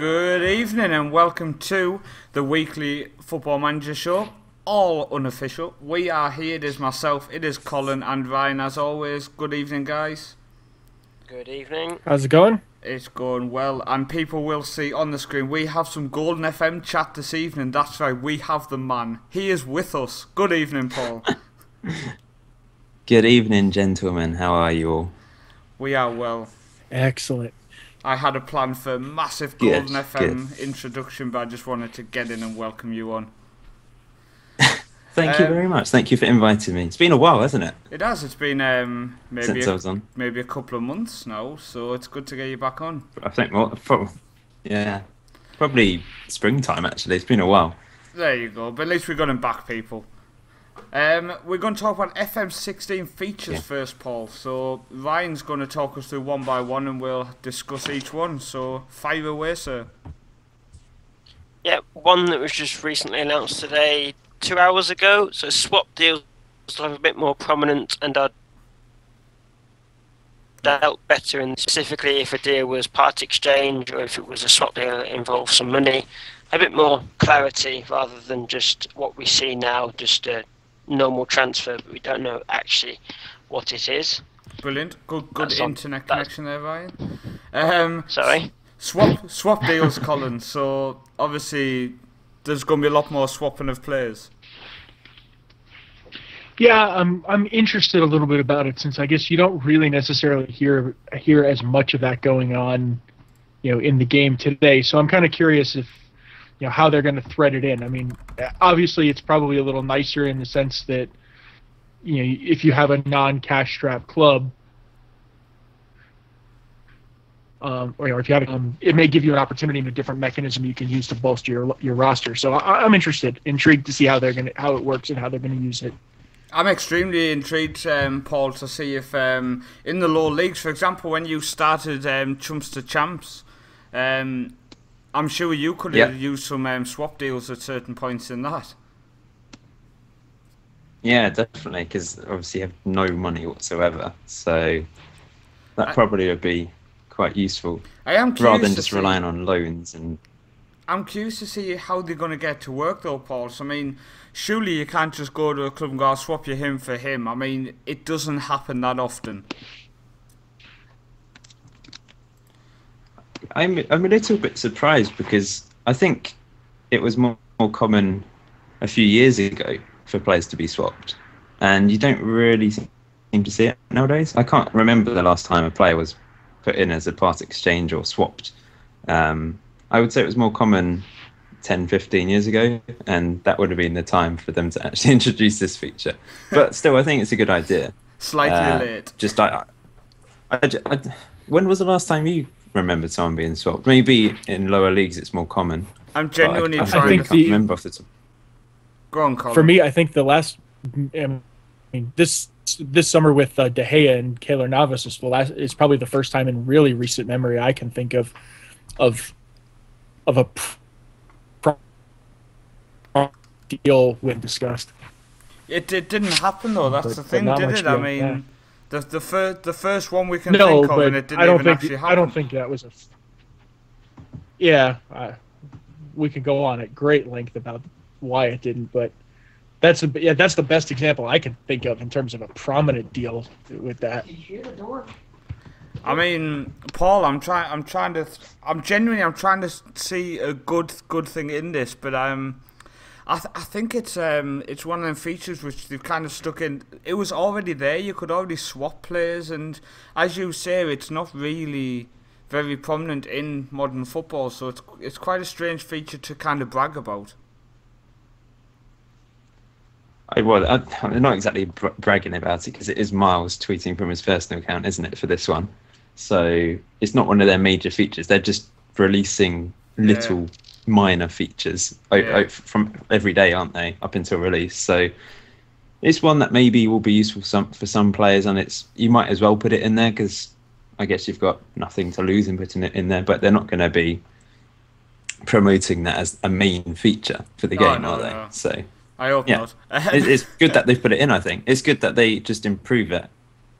Good evening and welcome to the weekly Football Manager Show, all unofficial. We are here, it is myself, it is Colin and Ryan as always. Good evening guys. Good evening. How's it going? It's going well, and people will see on the screen we have some Golden FM chat this evening. That's right, we have the man. He is with us. Good evening, Paul. Good evening, gentlemen. How are you all? We are well. Excellent. I had a plan for a massive Golden FM introduction, but I just wanted to get in and welcome you on. Thank you very much. Thank you for inviting me. It's been a while, hasn't it? It has. It's been Since I was on. maybe a couple of months now, so it's good to get you back on. I think, probably springtime, actually. It's been a while. There you go. But at least we got him back, people. We're going to talk about FM16 features first, Paul. So Ryan's going to talk us through one by one and we'll discuss each one. So fire away, sir. Yeah, one that was just recently announced today, 2 hours ago. So swap deals will have a bit more prominent and are dealt better in, specifically if a deal was part exchange or if it was a swap deal that involved some money. A bit more clarity rather than just what we see now, just a normal transfer, but we don't know actually what it is. Brilliant. Good internet connection there, Ryan. Sorry? Swap deals, Colin. So obviously there's going to be a lot more swapping of players. Yeah, I'm interested a little bit about it since I guess you don't really necessarily hear as much of that going on, in the game today. So I'm kind of curious if how they're going to thread it in. I mean, obviously it's probably a little nicer in the sense that if you have a non-cash strapped club, or if you have it may give you an opportunity and a different mechanism you can use to bolster your roster. So I'm intrigued to see how it works and how they're going to use it. I'm extremely intrigued, Paul, to see if in the lower leagues, for example, when you started Chumps to Champs, I'm sure you could have used some swap deals at certain points in that. Yeah, definitely, because obviously you have no money whatsoever, so that probably would be quite useful. I am curious rather than just relying on loans. And I'm curious to see how they're going to get to work, though, Paul. So, I mean, surely you can't just go to a club and go, I'll swap you him for him. I mean, it doesn't happen that often. I'm a little bit surprised because I think it was more common a few years ago for players to be swapped, and you don't really seem to see it nowadays. I can't remember the last time a player was put in as a part exchange or swapped. I would say it was more common 10, 15 years ago, and that would have been the time for them to actually introduce this feature. But still, I think it's a good idea. Slightly late. When was the last time you remembered someone being swapped? Maybe in lower leagues it's more common. I'm genuinely trying to remember off the top. Go on, Colin. For me, I think the last, this summer with De Gea and Keylor Navas is probably the first time in really recent memory I can think of a deal when discussed. It didn't happen though. That's the thing, did it? I mean, the first one we can no, think of, but and it didn't actually happen. I don't think that was a. Yeah, we could go on at great length about why it didn't, but that's the best example I can think of in terms of a prominent deal with that. Did you hear the door? I mean, Paul, I'm trying to see a good thing in this, but I think it's one of them features which they've kind of stuck in. It was already there. You could already swap players, and as you say, it's not really very prominent in modern football. So it's quite a strange feature to kind of brag about. I'm not exactly bragging about it because it is Miles tweeting from his personal account, isn't it, for this one? So it's not one of their major features. They're just releasing little minor features from every day, aren't they, up until release? So it's one that maybe will be useful for some players, and you might as well put it in there because I guess you've got nothing to lose in putting it in there, but they're not going to be promoting that as a main feature for the game, are they? So I hope not. It's good that they've put it in, I think. It's good that they just improve it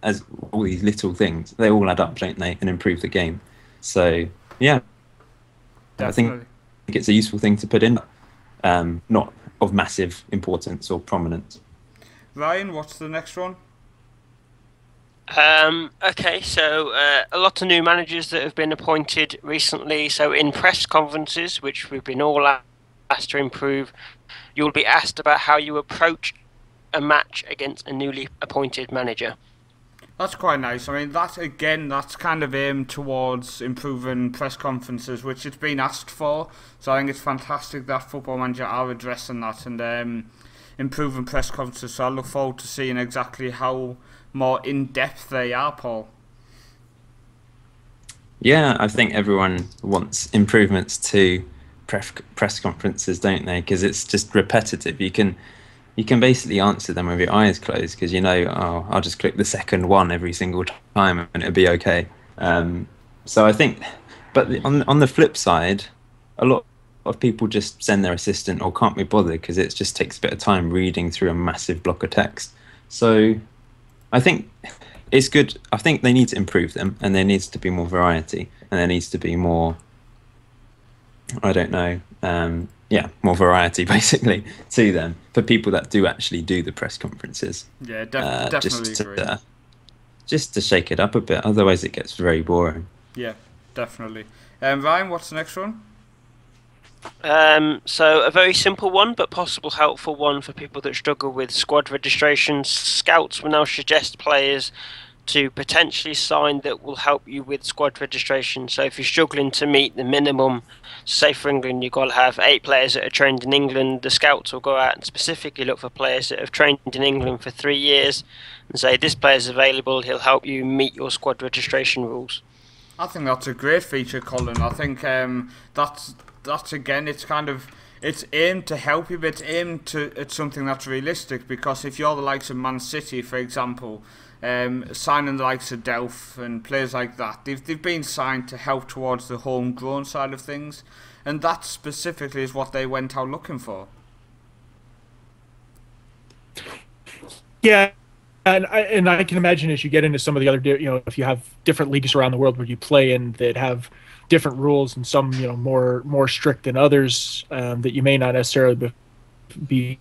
as all these little things. They all add up, don't they, and improve the game. So, yeah. I think it's a useful thing to put in, not of massive importance or prominence. Ryan, what's the next one? Okay, so a lot of new managers that have been appointed recently. So in press conferences, which we've been all asked to improve, you'll be asked about how you approach a match against a newly appointed manager. That's quite nice. I mean, that's kind of aimed towards improving press conferences, which it's been asked for. So I think it's fantastic that Football Manager are addressing that and improving press conferences. So I look forward to seeing exactly how more in-depth they are, Paul. Yeah, I think everyone wants improvements to press conferences, don't they? Because it's just repetitive. You can basically answer them with your eyes closed because oh, I'll just click the second one every single time and it'll be okay. So I think, but on the flip side, a lot of people just send their assistant or can't be bothered because it just takes a bit of time reading through a massive block of text. So I think it's good. I think they need to improve them, and there needs to be more variety, and there needs to be more, I don't know, more variety basically to them for people that do actually do the press conferences. Yeah, definitely agree. Just to shake it up a bit, otherwise it gets very boring. Yeah, definitely. Ryan, what's the next one? So a very simple one, but possible helpful one for people that struggle with squad registrations. Scouts will now suggest players to potentially sign that will help you with squad registration. So if you're struggling to meet the minimum, say for England, you've got to have 8 players that are trained in England. The scouts will go out and specifically look for players that have trained in England for 3 years and say, this player's available, he'll help you meet your squad registration rules. I think that's a great feature, Colin. I think that's again, it's aimed to help you, but it's aimed at something that's realistic, because if you're the likes of Man City, for example, signing the likes of Delph and players like that, they've been signed to help towards the homegrown side of things, and that specifically is what they went out looking for. Yeah, and I can imagine as you get into some of the other, if you have different leagues around the world where you play in that have different rules and some more strict than others that you may not necessarily be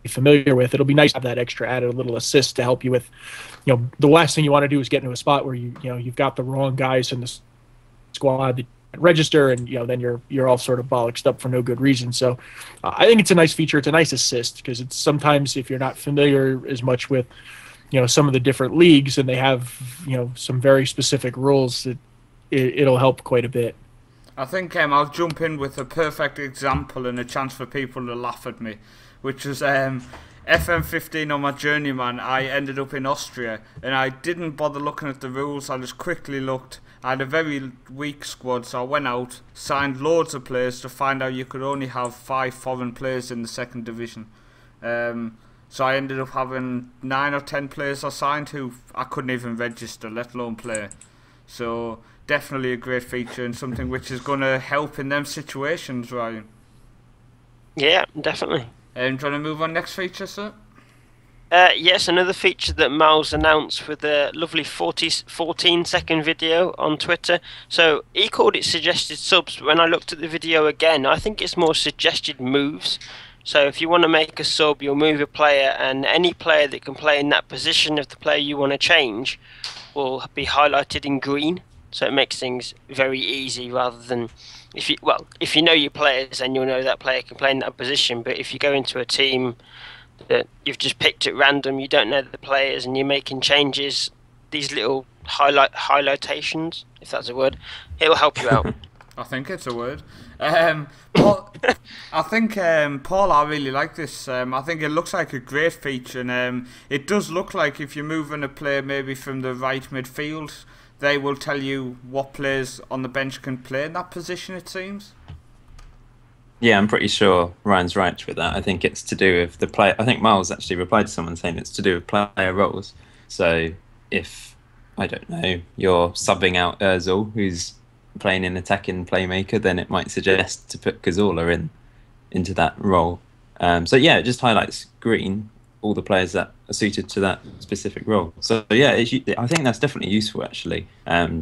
familiar with, it'll be nice to have that extra added little assist to help you with, the last thing you want to do is get into a spot where you've got the wrong guys in the squad that register, and then you're all sort of bollocksed up for no good reason. So I think it's a nice feature. It's a nice assist, because it's sometimes, if you're not familiar as much with some of the different leagues and they have some very specific rules, that it'll help quite a bit. I think I'll jump in with a perfect example and a chance for people to laugh at me, which was FM15 on my journeyman. I ended up in Austria and I didn't bother looking at the rules. I just quickly looked. I had a very weak squad, so I went out, signed loads of players to find out you could only have 5 foreign players in the second division. So I ended up having 9 or 10 players I signed who I couldn't even register, let alone play. So definitely a great feature and something which is going to help in them situations, Ryan. Yeah, definitely. Do you want to move on next feature, sir? Yes, another feature that Miles announced with a lovely 14-second video on Twitter. So he called it suggested subs, but when I looked at the video again, I think it's more suggested moves. So if you want to make a sub, you'll move a player, and any player that can play in that position of the player you want to change will be highlighted in green. So it makes things very easy, rather than if you know your players, then you'll know that player can play in that position. But if you go into a team that you've just picked at random, you don't know the players, and you're making changes, these little highlightations, if that's a word, it'll help you out. I think it's a word. Paul, I think Paul, I really like this. I think it looks like a great feature, and it does look like if you're moving a player maybe from the right midfield, they will tell you what players on the bench can play in that position, it seems. Yeah, I'm pretty sure Ryan's right with that. I think it's to do with the player. I think Miles actually replied to someone saying it's to do with player roles. So if, I don't know, you're subbing out Ozil, who's playing in attacking playmaker, then it might suggest to put Cazorla into that role. So yeah, it just highlights green all the players that are suited to that specific role. So yeah, I think that's definitely useful actually,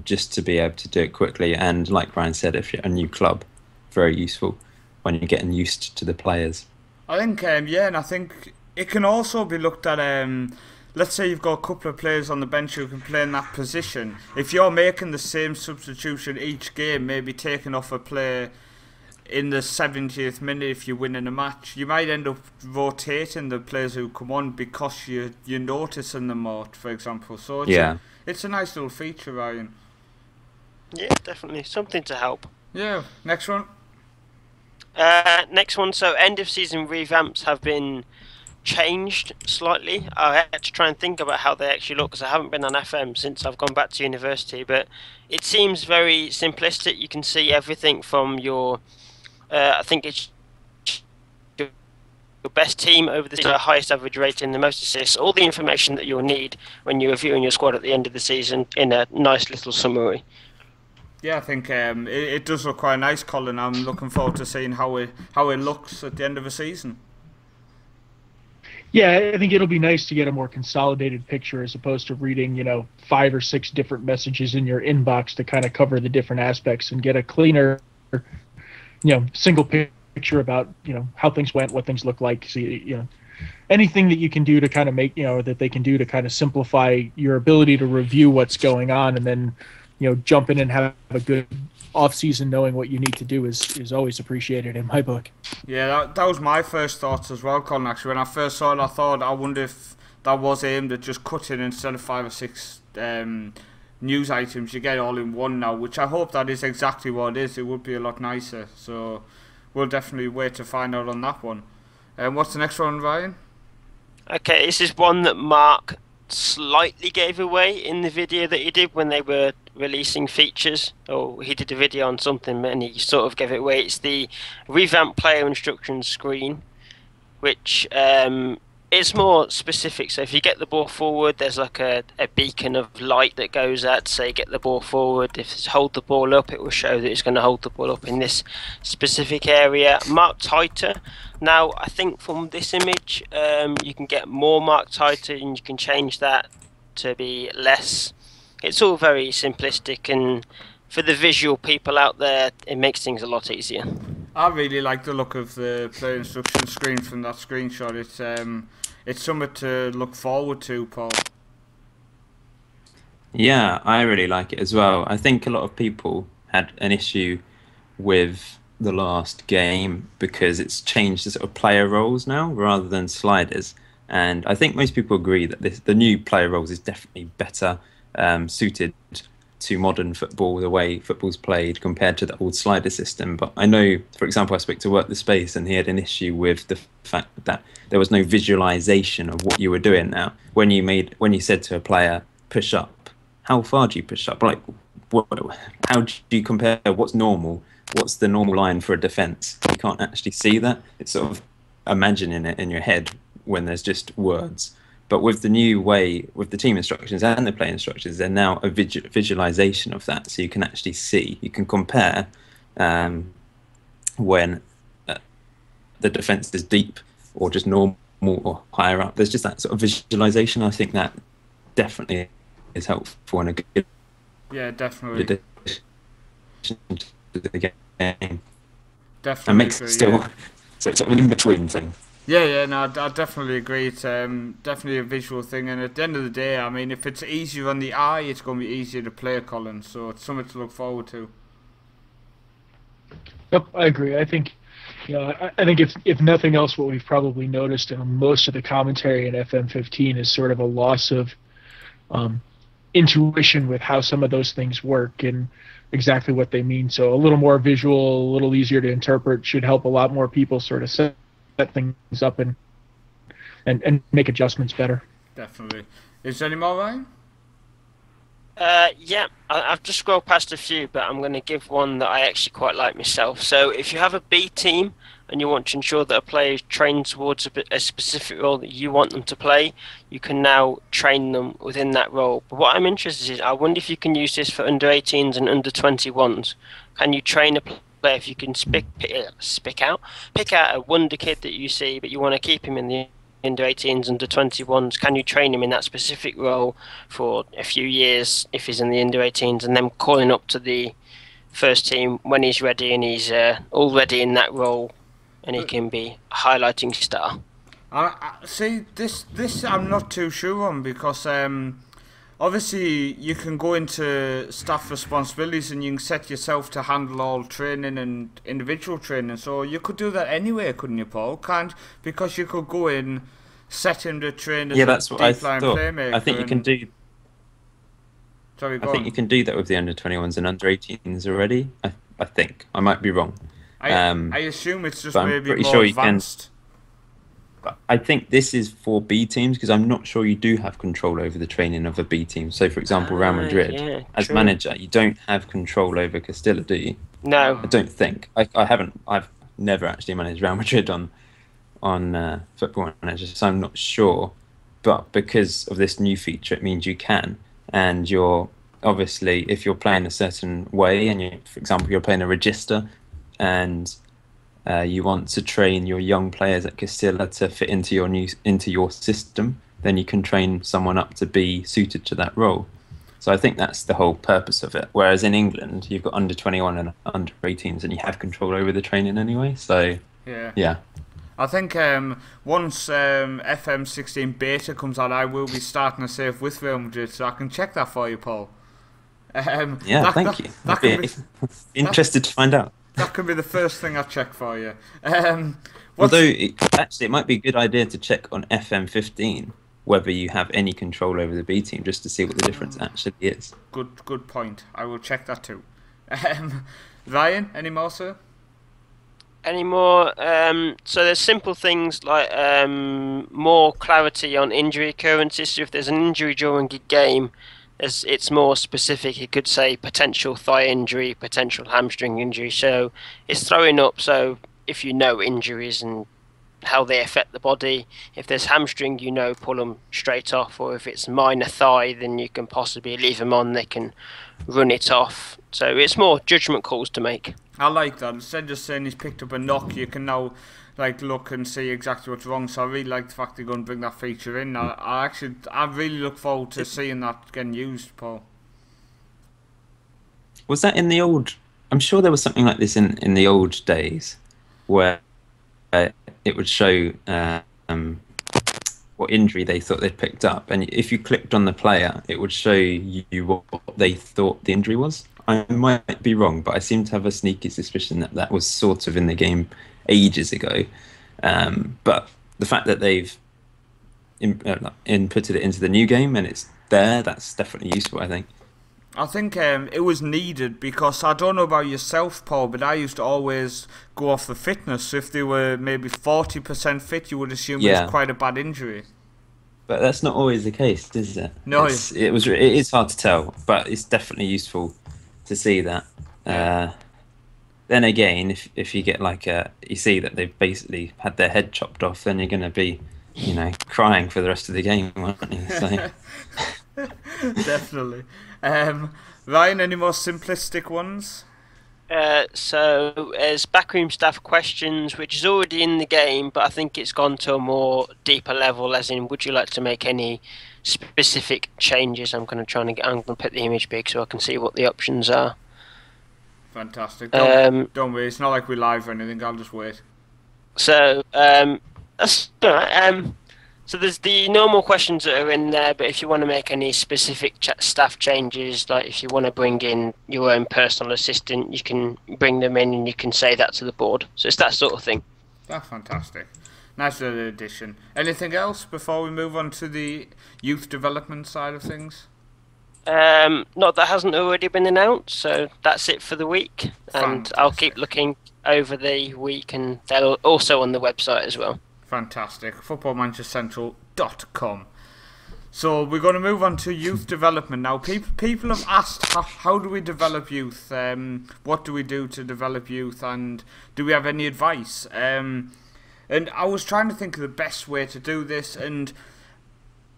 just to be able to do it quickly. And like Brian said, if you're a new club, very useful when you're getting used to the players. I think, yeah, and I think it can also be looked at. Let's say you've got a couple of players on the bench who can play in that position. If you're making the same substitution each game, maybe taking off a player in the 70th minute if you win in a match, you might end up rotating the players who come on because you're noticing them more, for example. So it's a nice little feature, Ryan. Yeah, definitely. Something to help. Yeah, next one. Next one, so end of season revamps have been changed slightly. I had to try and think about how they actually look because I haven't been on FM since I've gone back to university, but it seems very simplistic. You can see everything from your I think it's your best team over the highest average rating, the most assists, all the information that you'll need when you're reviewing your squad at the end of the season in a nice little summary. Yeah, I think it does look quite nice, Colin. I'm looking forward to seeing how it looks at the end of the season. Yeah, I think it'll be nice to get a more consolidated picture as opposed to reading, 5 or 6 different messages in your inbox to kind of cover the different aspects and get a cleaner, single picture about, how things went, what things look like. So, anything that you can do to kind of make, that they can do to kind of simplify your ability to review what's going on and then, jump in and have a good off-season knowing what you need to do is always appreciated in my book. Yeah, that was my first thoughts as well, Colin, actually. When I first saw it, I wonder if that was aimed at just cutting instead of 5 or 6 news items. You get it all in one now, which I hope that is exactly what it is. It would be a lot nicer. So we'll definitely wait to find out on that one. What's the next one, Ryan? Okay, this is one that Mark slightly gave away in the video that he did when they were releasing features, or he did a video on something and he sort of gave it away. It's the revamped player instructions screen, which is more specific. So if you get the ball forward, there's like a beacon of light that goes out to say get the ball forward. If it's hold the ball up, it will show that it's going to hold the ball up in this specific area. Marked tighter. Now I think from this image you can get more marked tighter and you can change that to be less. It's all very simplistic, and for the visual people out there, it makes things a lot easier. I really like the look of the player instruction screen from that screenshot. It's something to look forward to, Paul. Yeah, I really like it as well. I think a lot of people had an issue with the last game because it's changed the sort of player roles now rather than sliders. And I think most people agree that the new player roles is definitely better suited to modern football, the way football's played compared to the old slider system. But I know, for example, I spoke to Work the Space and he had an issue with the fact that there was no visualization of what you were doing now. When you said to a player, push up, how far do you push up? Like, how do you compare what's normal? What's the normal line for a defence? You can't actually see that. It's sort of imagining it in your head when there's just words. But with the new way, with the team instructions and the play instructions, they're now a visualization of that. So you can actually see, you can compare when the defence is deep or just normal or higher up. There's just that sort of visualization. I think that definitely is helpful and a good definitely addition to the game. Definitely. And makes it still so it's sort of an in-between thing. Yeah, no, I definitely agree. It's definitely a visual thing, and at the end of the day, I mean, if it's easier on the eye, it's going to be easier to play, Colin. So it's something to look forward to. Yep, I agree. I think, I think if nothing else, what we've probably noticed in most of the commentary in FM15 is sort of a loss of intuition with how some of those things work and exactly what they mean. So a little more visual, a little easier to interpret should help a lot more people sort of set things up and make adjustments better. Definitely. Is there any more, Ryan? Yeah, I've just scrolled past a few, but I'm going to give one that I actually quite like myself. So if you have a B team and you want to ensure that a player is trained towards a specific role that you want them to play, you can now train them within that role. But what I'm interested in, I wonder if you can use this for under 18s and under 21s. Can you train a player if you can pick out a wonder kid that you see, but you want to keep him in the under 18s, under 21s? Can you train him in that specific role for a few years if he's in the under 18s, and then calling up to the first team when he's ready and he's already in that role, and he can be a highlighting star. See, this I'm not too sure on, because obviously you can go into staff responsibilities and you can set yourself to handle all training and individual training. So you could do that anyway, couldn't you, Paul? Because you could go in, set him to train as that's a what I deep line thought. playmaker. I think you can do. Sorry, I think you can do that with the under-21s and under-18s already. I think I might be wrong. I assume it's just but I'm maybe pretty more sure advanced. But I think this is for B teams, because I'm not sure you do have control over the training of a B team. So, for example, Real Madrid, as manager, you don't have control over Castilla, do you? No, I don't think. I haven't. I've never actually managed Real Madrid on Football Manager, so I'm not sure. But because of this new feature, it means you can. And you're obviously, if you're playing a certain way, and for example, you're playing a register, and you want to train your young players at Castilla to fit into your system, then you can train someone up to be suited to that role. So I think that's the whole purpose of it. Whereas in England, you've got under-21 and under-18s, and you have control over the training anyway. So yeah. I think once FM16 beta comes out, I will be starting a save with Real Madrid, so I can check that for you, Paul. Thank you. I'd be interested to find out. That could be the first thing I check for you. Although, it might be a good idea to check on FM15 whether you have any control over the B team, just to see what the difference actually is. Good point. I will check that too. Ryan, any more, sir? Any more? So there's simple things like more clarity on injury occurrences. So if there's an injury during a game, it's more specific. You could say potential thigh injury, potential hamstring injury. So it's throwing up. So if you know injuries and how they affect the body, if there's hamstring, pull them straight off. Or if it's minor thigh, then you can possibly leave them on. They can run it off. So it's more judgment calls to make. I like that. Instead of just saying he's picked up a knock, you can now look and see exactly what's wrong. So I really like the fact they're going to bring that feature in. I really look forward to seeing that getting used, Paul. Was that in the old? I'm sure there was something like this in the old days, where it would show what injury they thought they'd picked up, and if you clicked on the player, it would show you what they thought the injury was. I might be wrong, but I seem to have a sneaky suspicion that was sort of in the game ages ago. But the fact that they've inputted it into the new game and it's there, that's definitely useful, I think. I think it was needed, because I don't know about yourself, Paul, but I used to always go off the fitness. So if they were maybe 40% fit, you would assume it was quite a bad injury. But that's not always the case, is it? No. It is hard to tell, but it's definitely useful to see that. Then again, if you get you see that they've basically had their head chopped off, then you're going to be, crying for the rest of the game, aren't you? So. Definitely. Ryan, any more simplistic ones? So there's backroom staff questions, which is already in the game, but I think it's gone to a more deeper level, as in, would you like to make any specific changes? I'm going to put the image big so I can see what the options are. Fantastic. Don't worry, it's not like we're live or anything, I'll just wait. So, that's all right. So there's the normal questions that are in there, but if you want to make any specific staff changes, like if you want to bring in your own personal assistant, you can bring them in and you can say that to the board. So it's that sort of thing. That's fantastic. Nice little addition. Anything else before we move on to the youth development side of things? Not that hasn't already been announced, so that's it for the week. And I'll keep looking over the week, and they're also on the website as well. Fantastic. FootballManchesterCentral.com. So we're going to move on to youth development now. People have asked, how do we develop youth? What do we do to develop youth? And do we have any advice? And I was trying to think of the best way to do this, and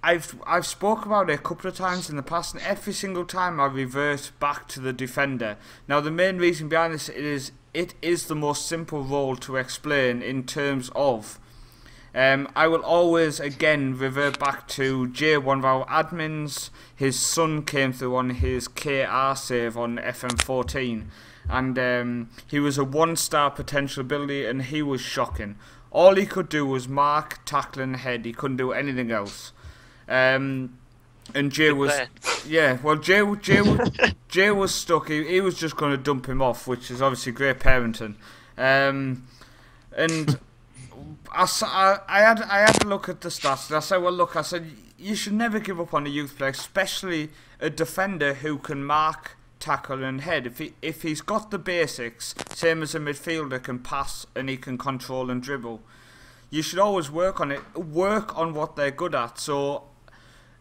I've spoke about it a couple of times in the past, and every single time I revert back to the defender. Now the main reason behind this is it is the most simple role to explain in terms of I will always again revert back to Jay, one of our admins. His son came through on his KR save on FM14, and he was a 1-star potential ability, and he was shocking. All he could do was mark, tackle, and head. He couldn't do anything else. And Jay was, yeah. Well, Jay was stuck. He was just going to dump him off, which is obviously great parenting. And I had to look at the stats, and I said, well, look, I said you should never give up on a youth player, especially a defender who can mark, tackle, and head. If he's got the basics, same as a midfielder, can pass and he can control and dribble. You should always work on it. Work on what they're good at. So,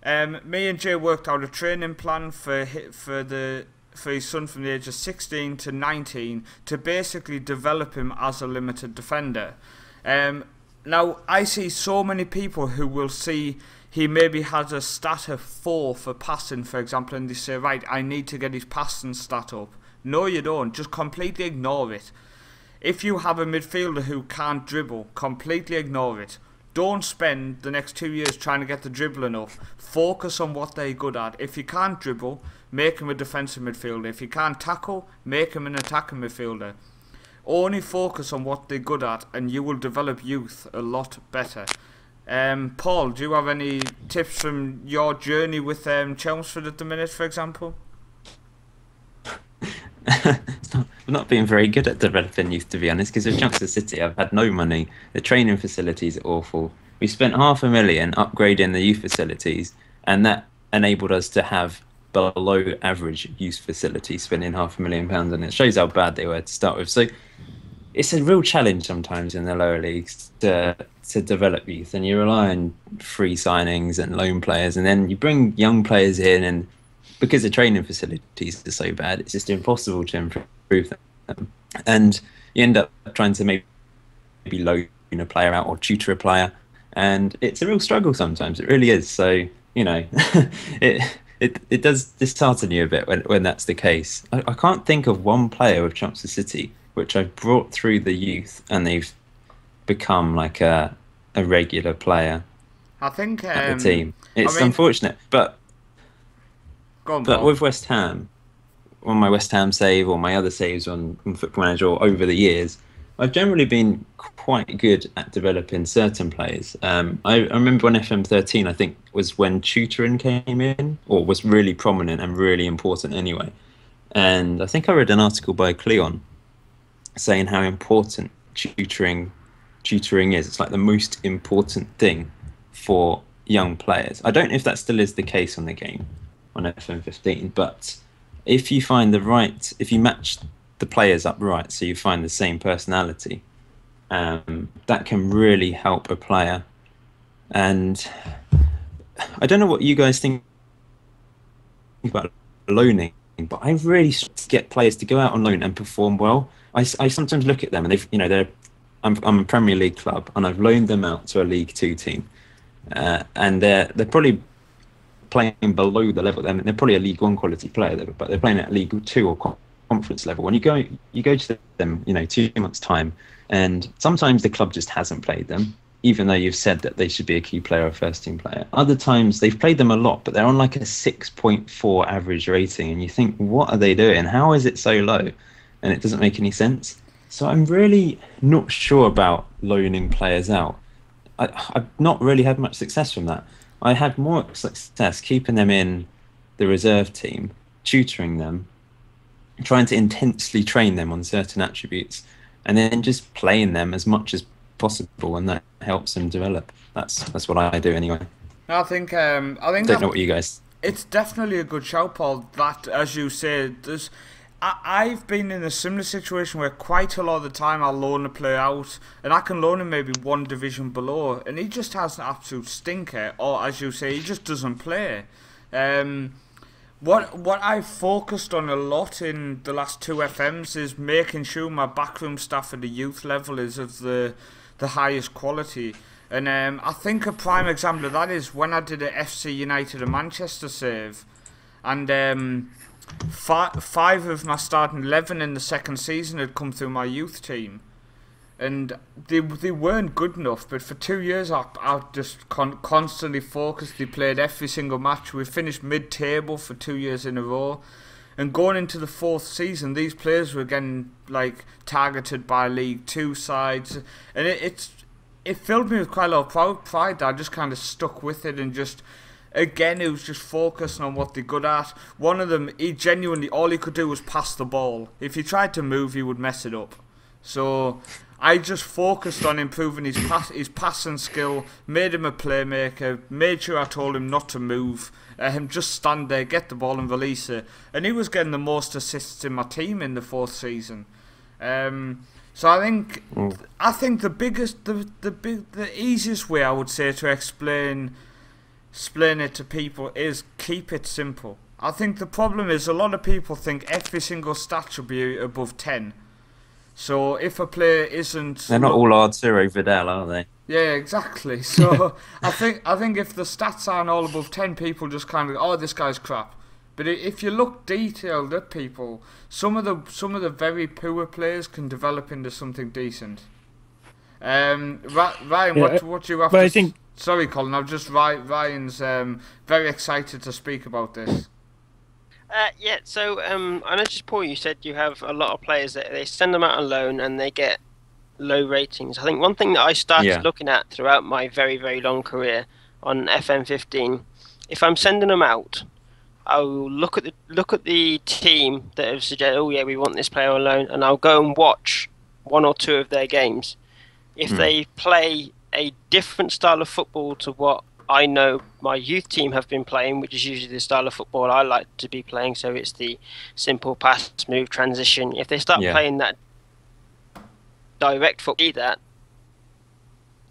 me and Jay worked out a training plan for his son from the age of 16 to 19 to basically develop him as a limited defender. Now, I see so many people who will see he maybe has a stat of 4 for passing, for example, and they say, right, I need to get his passing stat up. No, you don't. Just completely ignore it. If you have a midfielder who can't dribble, completely ignore it. Don't spend the next 2 years trying to get the dribbling up. Focus on what they're good at. If you can't dribble, make him a defensive midfielder. If you can't tackle, make him an attacking midfielder. Only focus on what they're good at, and you will develop youth a lot better. Paul, do you have any tips from your journey with Chelmsford at the minute, for example? I'm not being very good at developing youth, to be honest, because with Chelmsford City I've had no money. The training facilities are awful. We spent $500,000 upgrading the youth facilities, and that enabled us to have below average youth facilities, spending £500,000 on it. It shows how bad they were to start with. So it's a real challenge sometimes in the lower leagues to develop youth, and you rely on free signings and loan players, and then you bring young players in, and because the training facilities are so bad, it's just impossible to improve them. And you end up trying to maybe loan a player out or tutor a player, and it's a real struggle sometimes. It really is. So, you know, it does dishearten you a bit when that's the case. I can't think of one player with Chelmsford City which I've brought through the youth and they've become like a regular player. I think at the team. It's unfortunate, but with West Ham, on my West Ham save or my other saves on Football Manager or over the years, I've generally been quite good at developing certain players. I remember on FM13, I think, was when tutoring came in, or was really prominent and really important anyway. And I think I read an article by Cleon saying how important tutoring is. It's like the most important thing for young players. I don't know if that still is the case on the game on FM15, but if you match the players up right, so you find the same personality, that can really help a player. And I don't know what you guys think about loaning, but I really get players to go out on loan and perform well. I sometimes look at them and I'm a Premier League club and I've loaned them out to a League 2 team, and they're probably playing below the level. They're probably a League 1 quality player, but they're playing at League 2 or conference level. When you go to them, 2 months time, and sometimes the club just hasn't played them, even though you've said that they should be a key player or first team player. Other times they've played them a lot, but they're on like a 6.4 average rating, and you think, what are they doing? How is it so low? And it doesn't make any sense. So I'm really not sure about loaning players out. I've not really had much success from that. I had more success keeping them in the reserve team, tutoring them, trying to intensely train them on certain attributes, and then just playing them as much as possible, and that helps them develop. That's what I do anyway. I think don't know what you guys. It's definitely a good shout, Paul. That, as you said, I've been in a similar situation where quite a lot of the time I'll loan a player out, and I can loan him maybe one division below, and he just has an absolute stinker, or as you say, he just doesn't play. What I've focused on a lot in the last 2 FMs is making sure my backroom staff at the youth level is of the highest quality. And I think a prime example of that is when I did a FC United and Manchester save, and 5 of my starting 11 in the second season had come through my youth team. and they weren't good enough. But for 2 years, I just constantly focused. They played every single match. We finished mid-table for 2 years in a row. And going into the fourth season, these players were getting targeted by League Two sides, and it filled me with quite a lot of pride that I just kind of stuck with it and just. Again, it was just focusing on what they're good at. One of them, he genuinely, all he could do was pass the ball. If he tried to move, he would mess it up. So I just focused on improving his passing skill, made him a playmaker, made sure I told him not to move, just stand there, get the ball and release it. And he was getting the most assists in my team in the fourth season. So I think the biggest, the easiest way I would say to explain it to people is keep it simple. I think the problem is a lot of people think every single stat should be above 10. So if a player isn't... They're not all Arturo Vidal, are they? Yeah, exactly. So I think if the stats aren't all above 10, people just kind of, oh, this guy's crap. But if you look detailed at people, some of the very poor players can develop into something decent. Ryan, what do you have to say? Sorry, Colin. Ryan's very excited to speak about this. So I noticed, Paul, you said you have a lot of players that they send them out on loan and they get low ratings. I think one thing that I started looking at throughout my very, very long career on FM15, if I'm sending them out, I will look at the team that have suggested, oh yeah, we want this player on loan, and I'll go and watch one or two of their games. If they play a different style of football to what I know my youth team have been playing, which is usually the style of football I like to be playing, so it's the simple pass, move, transition. If they start playing that direct football, that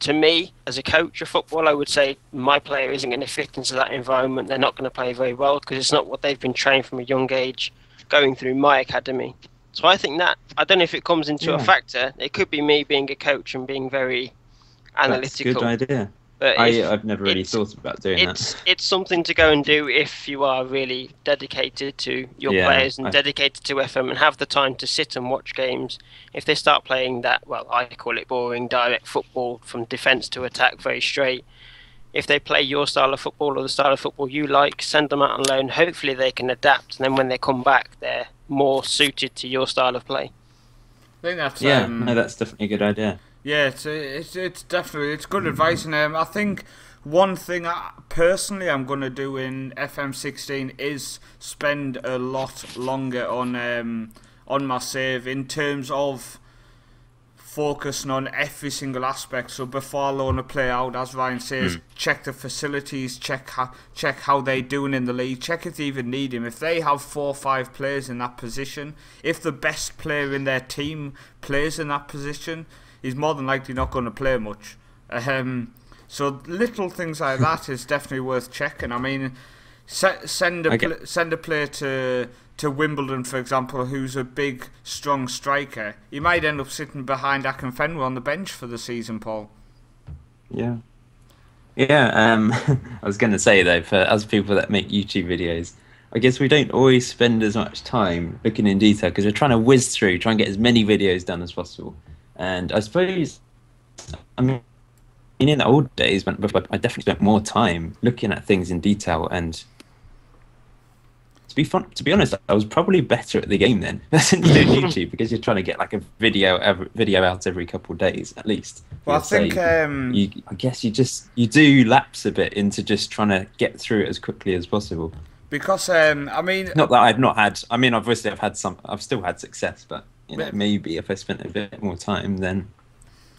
to me, as a coach of football, I would say my player isn't going to fit into that environment. They're not going to play very well because it's not what they've been trained from a young age going through my academy. So I think that, I don't know if it comes into a factor. It could be me being a coach and being very analytical. That's a good idea. But I've never really thought about doing that. It's something to go and do if you are really dedicated to your players and dedicated to FM and have the time to sit and watch games. If they start playing that, well, I call it boring, direct football from defence to attack, very straight. If they play your style of football or the style of football you like, send them out on loan. Hopefully they can adapt, and then when they come back, they're more suited to your style of play. I think that's that's definitely a good idea. Yeah, it's definitely good advice, and I think one thing personally I'm going to do in FM16 is spend a lot longer on my save in terms of focusing on every single aspect. So before I loan a player out, as Ryan says, check the facilities, check how they're doing in the league, check if they even need him. If they have 4 or 5 players in that position, if the best player in their team plays in that position, he's more than likely not going to play much. So little things like that is definitely worth checking. I mean, send a player to Wimbledon, for example, who's a big, strong striker. He might end up sitting behind Akinfenwa on the bench for the season, Paul. Yeah. I was going to say, though, for us people that make YouTube videos, I guess we don't always spend as much time looking in detail because we're trying to whiz through, try and get as many videos done as possible. And I suppose, I mean, in the old days, I definitely spent more time looking at things in detail. And to be honest, I was probably better at the game then than you do on YouTube because you're trying to get like a video out every couple of days at least. Well, I think I guess you do lapse a bit into just trying to get through it as quickly as possible. Because I mean, not that I've not had. I mean, obviously I've still had success, but you know, maybe if I spent a bit more time, then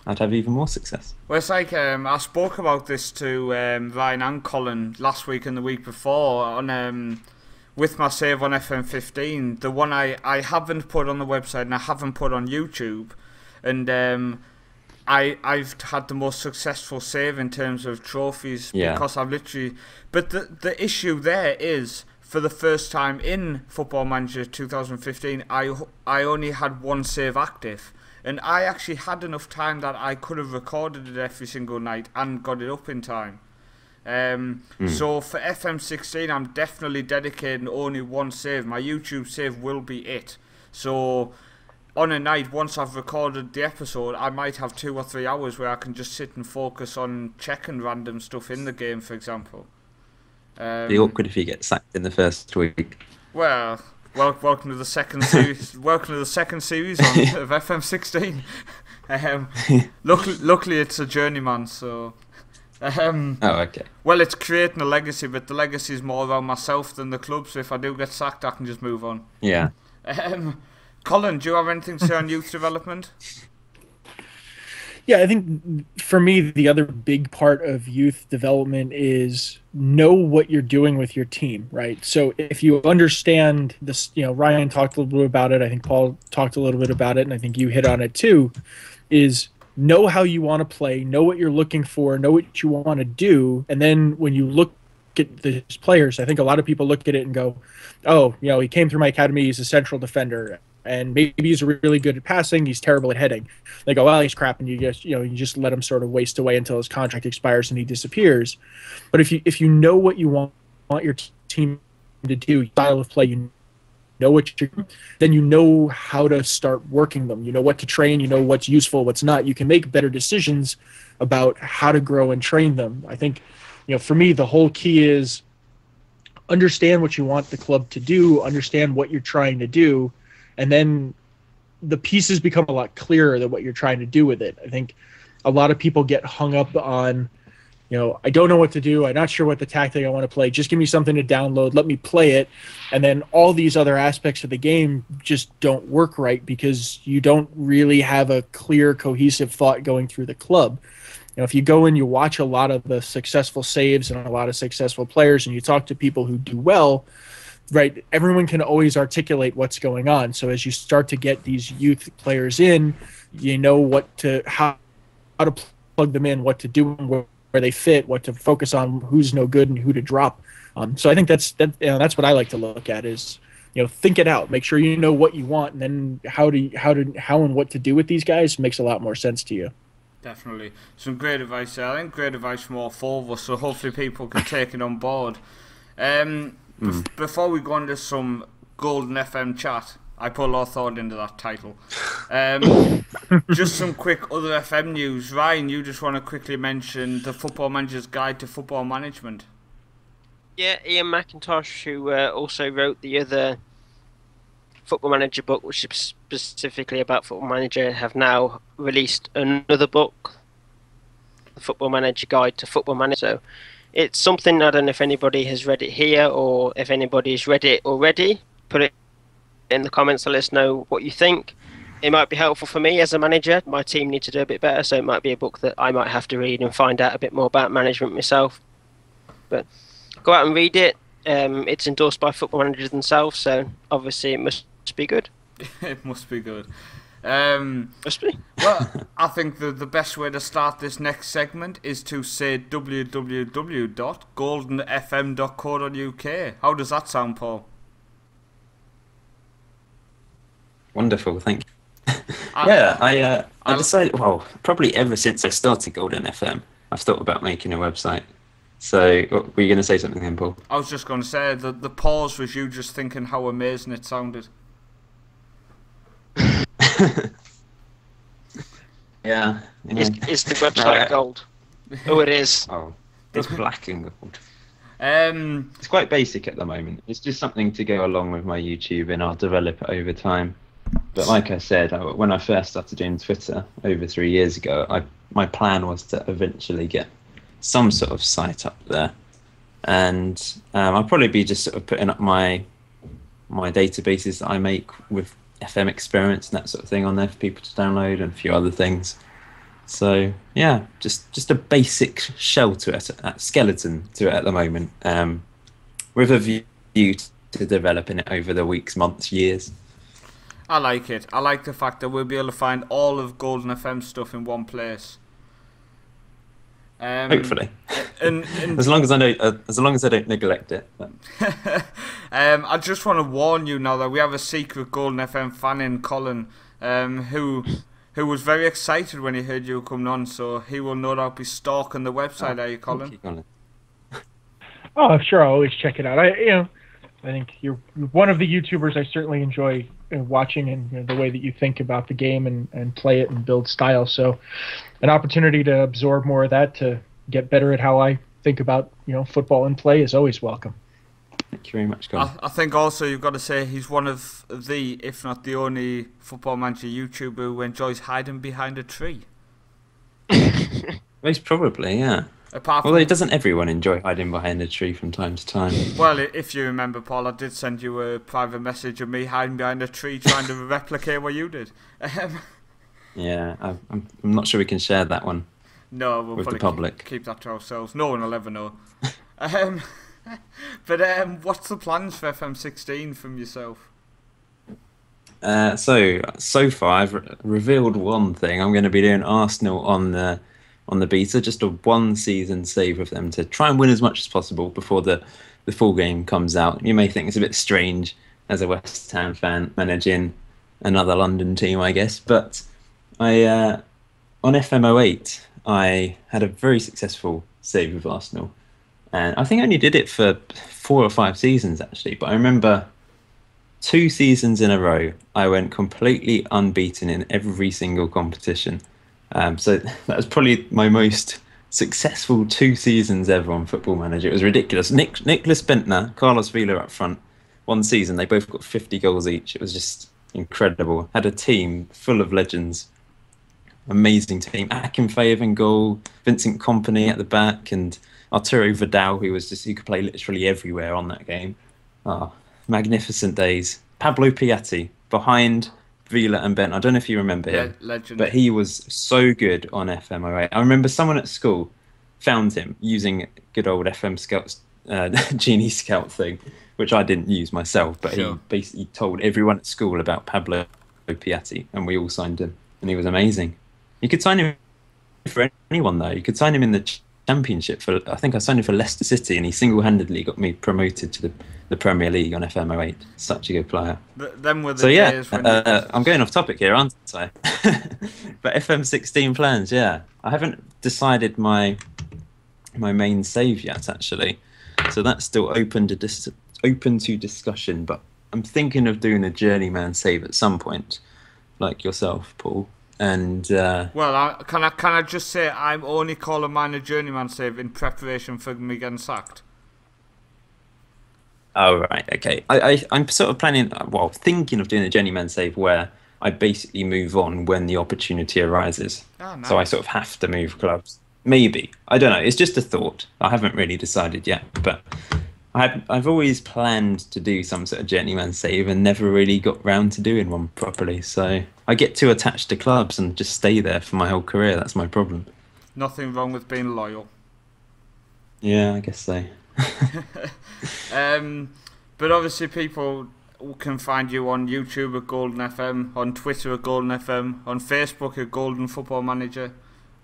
I'd have even more success. Well, it's like I spoke about this to Ryan and Colin last week and the week before on with my save on FM15, the one I haven't put on the website and I haven't put on YouTube, and I've had the most successful save in terms of trophies because I've literally. But the issue there is, for the first time in Football Manager 2015, I only had 1 save active, and I actually had enough time that I could have recorded it every single night and got it up in time. So for FM16, I'm definitely dedicating only 1 save. My YouTube save will be it. So on a night, once I've recorded the episode, I might have 2 or 3 hours where I can just sit and focus on checking random stuff in the game, for example. Be awkward if you get sacked in the first week. Well, welcome to the second series. Welcome to the second series of FM16. Luckily, it's a journeyman, so. Oh, okay. Well, it's creating a legacy, but the legacy is more around myself than the club. So if I do get sacked, I can just move on. Yeah. Colin, do you have anything to say on youth development? Yeah, I think for me, the other big part of youth development is know what you're doing with your team, right? So if you understand this, Ryan talked a little bit about it. I think Paul talked a little bit about it, and I think you hit on it too, is know how you want to play, know what you're looking for, know what you want to do, and then when you look at the players, I think a lot of people look at it and go, oh, he came through my academy, he's a central defender, and maybe he's really good at passing, he's terrible at heading. They go, well, he's crap, and you just let him sort of waste away until his contract expires and he disappears. But if you know what you want your team to do, style of play, know what you're, then you know how to start working them. You know what to train, you know what's useful, what's not. You can make better decisions about how to grow and train them. I think, for me, the whole key is understand what you want the club to do, understand what you're trying to do, and then the pieces become a lot clearer than what you're trying to do with it. I think a lot of people get hung up on, I don't know what to do. I'm not sure what the tactic I want to play. Just give me something to download. Let me play it. And then all these other aspects of the game just don't work right because you don't really have a clear, cohesive thought going through the club. If you go and you watch a lot of the successful saves and a lot of successful players and you talk to people who do well, right, everyone can always articulate what's going on. So as you start to get these youth players in, you know how to plug them in, what to do, where they fit, what to focus on, who's no good and who to drop. So I think that's what I like to look at is, think it out, make sure you know what you want, and then how and what to do with these guys makes a lot more sense to you. Definitely. Some great advice there. I think great advice from all 4 of us, so hopefully people can take it on board. Before we go into some Golden FM chat, I put a lot of thought into that title. Just some quick other FM news. Ryan, you just want to quickly mention the Football Manager's Guide to Football Management. Yeah, Ian McIntosh, who also wrote the other Football Manager book, which is specifically about Football Manager, have now released another book, the Football Manager Guide to Football Manager. So it's something, I don't know if anybody has read it here or if anybody's read it already. Put it in the comments to let us know what you think. It might be helpful for me as a manager. My team need to do a bit better, so it might be a book that I might have to read and find out a bit more about management myself. But go out and read it. It's endorsed by football managers themselves, so obviously it must be good. It must be good. Must be. Well, I think the best way to start this next segment is to say www.goldenfm.co.uk. How does that sound, Paul? Wonderful, thank you. I decided, probably ever since I started Golden FM, I've thought about making a website. So, were you going to say something then, Paul? I was just going to say, the pause was you just thinking how amazing it sounded. Yeah. Is the website gold? Oh, it is. Oh, it's black and gold. It's quite basic at the moment. It's just something to go along with my YouTube, and I'll develop it over time. But like I said, when I first started doing Twitter over 3 years ago, my plan was to eventually get some sort of site up there, and I'll probably be just sort of putting up my databases that I make with FM experiments and that sort of thing on there for people to download, and a few other things. So yeah, just a basic shell to it, a skeleton to it at the moment, with a view to developing it over the weeks, months, years. I like it. I like the fact that we'll be able to find all of Golden FM stuff in one place. Hopefully, and as long as I don't neglect it. I just want to warn you now that we have a secret Golden FM fan in Colin, who was very excited when he heard you coming on. So he will no doubt be stalking the website. Are you, Colin? Oh, sure. I'll always check it out. I think you're one of the YouTubers I certainly enjoy watching and the way that you think about the game and play it and build style. So an opportunity to absorb more of that, to get better at how I think about football and play, is always welcome. Thank you very much, Colin. I think also you've got to say he's one of the, if not the only, Football Manager YouTuber who enjoys hiding behind a tree. Most probably, yeah. Although doesn't everyone enjoy hiding behind a tree from time to time? Well, if you remember, Paul, I did send you a private message of me hiding behind a tree trying to replicate what you did. Yeah, I'm not sure we can share that one. No, we'll with the public. Keep that to ourselves. No one will ever know. But what's the plans for FM16 from yourself? So far I've revealed one thing. I'm going to be doing Arsenal on the beta, just a one season save of them to try and win as much as possible before the full game comes out. You may think it's a bit strange as a West Ham fan managing another London team, I guess, but on FM08 I had a very successful save with Arsenal, and I think I only did it for 4 or 5 seasons actually, but I remember 2 seasons in a row I went completely unbeaten in every single competition. So that was probably my most successful 2 seasons ever on Football Manager. It was ridiculous. Nicholas Bentner, Carlos Vila up front. One season they both got 50 goals each. It was just incredible. Had a team full of legends. Amazing team. Akinfeev in goal, Vincent Kompany at the back, and Arturo Vidal, who could play literally everywhere on that game. Magnificent days. Pablo Piatti behind Vila and Bent. I don't know if you remember him, legend. But he was so good on FM08. I remember someone at school found him using good old FM Scouts Genie Scout thing, which I didn't use myself, but Sure. he basically told everyone at school about Pablo Piatti, and we all signed him, and he was amazing. You could sign him for anyone though. You could sign him in the Championship I think I signed him for Leicester City, and he single-handedly got me promoted to the Premier League on FM08. Such a good player. Them were the So yeah, days when I'm going off topic here, aren't I? But FM16 plans, yeah. I haven't decided my main save yet, actually. So that's still open to discussion. But I'm thinking of doing a journeyman save at some point, like yourself, Paul. And well, can I just say I'm only calling mine a journeyman save in preparation for me getting sacked. Oh, right, okay. I'm sort of thinking of doing a journeyman save where I basically move on when the opportunity arises. Oh, nice. So I sort of have to move clubs. Maybe. I don't know. It's just a thought. I haven't really decided yet. But I've always planned to do some sort of journeyman save and never really got round to doing one properly. So I get too attached to clubs and just stay there for my whole career. That's my problem. Nothing wrong with being loyal. Yeah, I guess so. But obviously people can find you on YouTube at Golden FM, on Twitter at Golden FM, on Facebook at Golden Football Manager,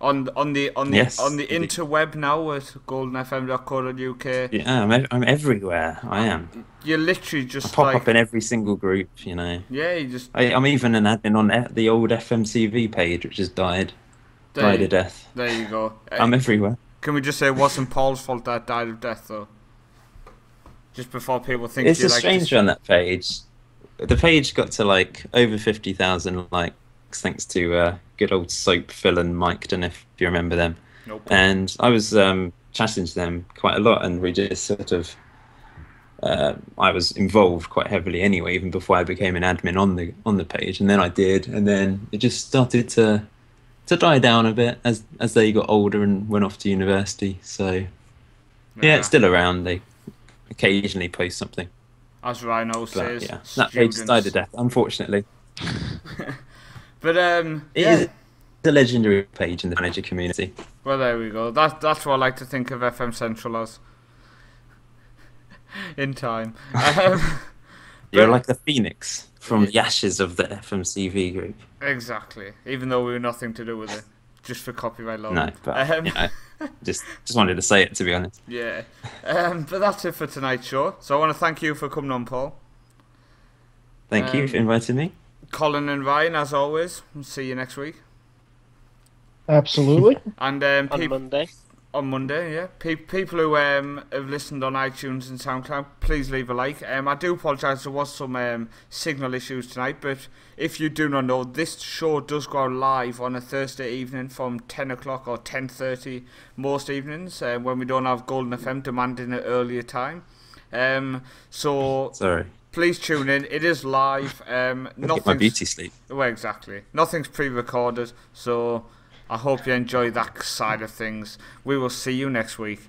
on the interweb now at goldenfm.co.uk. Yeah, I'm everywhere. I am. You're literally just I pop up in every single group, you know. Yeah, you just. I'm even an admin on the old FMCV page, which has died a death. There you go. I'm everywhere. Can we just say it wasn't Paul's fault that died of death, though? Just before people think it's a stranger on that page. The page got to like over 50,000 likes thanks to good old Soap, Phil and Mike. Don't know if you remember them. Nope. And I was chatting to them quite a lot, and we just sort of I was involved quite heavily anyway, even before I became an admin on the page, and then I did, and then it just started to die down a bit as they got older and went off to university. So yeah, it's still around. They occasionally post something. As Rhino says, yeah, that page died a death, unfortunately. But it is a legendary page in the manager community. Well, there we go. That's what I like to think of FM Central as. In time. You're like the phoenix from the ashes of the FMCV group. Exactly. Even though we were nothing to do with it, just for copyright law. No, but just wanted to say it, to be honest. Yeah. But that's it for tonight's show. So I want to thank you for coming on, Paul. Thank you for inviting me. Colin and Ryan, as always. We'll see you next week. Absolutely. And on Monday. On Monday, yeah. People who have listened on iTunes and SoundCloud, please leave a like. I do apologise, there was some signal issues tonight, but if you do not know, this show does go out live on a Thursday evening from 10 o'clock or 10:30 most evenings, when we don't have Golden FM demanding an earlier time. So Sorry. please tune in. It is live. Get my beauty sleep. Well, exactly. Nothing's pre-recorded, so I hope you enjoy that side of things. We will see you next week.